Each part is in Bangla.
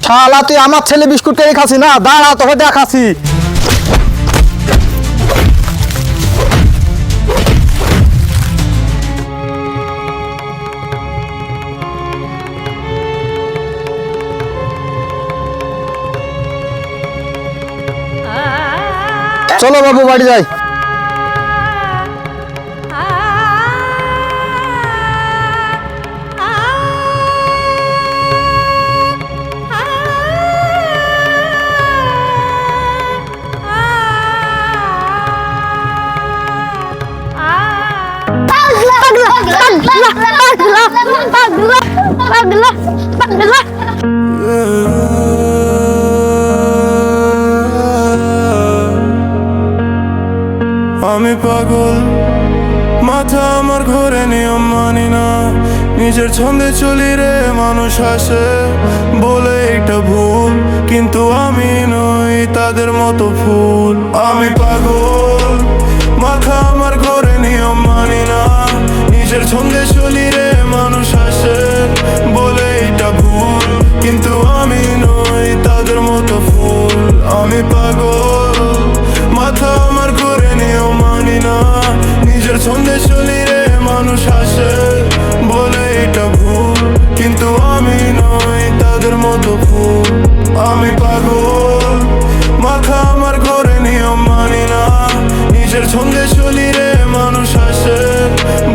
শালা তুই আমার ছেলে বিস্কুট কেড়ে খাসি না, দাঁড়া তোকে দেখাছি। চলো বাবু বাড়ি যাই। আমি পাগল, মাথা আমার ঘরে নিয়ম মানি না, নিজের ছন্দে চলি রে, মানুষ হাসে বলে এটা ভুল, কিন্তু আমি নই তাদের মতো ফুল। আমি পাগল, মাথা আমার ঘরে নিয়ম মানি না, নিজের ছন্দে চলি রে, মানুষ হাসে বলে এটা ভুল, কিন্তু আমি নই তাদের মতো ফুল। আমি পাগল, মাথা আমার ঘরে নিয়ম মানি না, নিজের ছন্দে চলি রে, মানুষ হাসে বলে এটা ভুল, কিন্তু আমি নই তাদের মতো ফুল। আমি পাগল, মাথা আমার ঘরে নিয়ম মানি না, নিজের ছন্দে চলি রে, মানুষ হাসে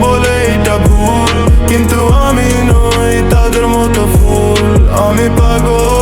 বলে এটা ভুল, কিন্তু আমি নই তাদের মতো ফুল। আমি পাগল।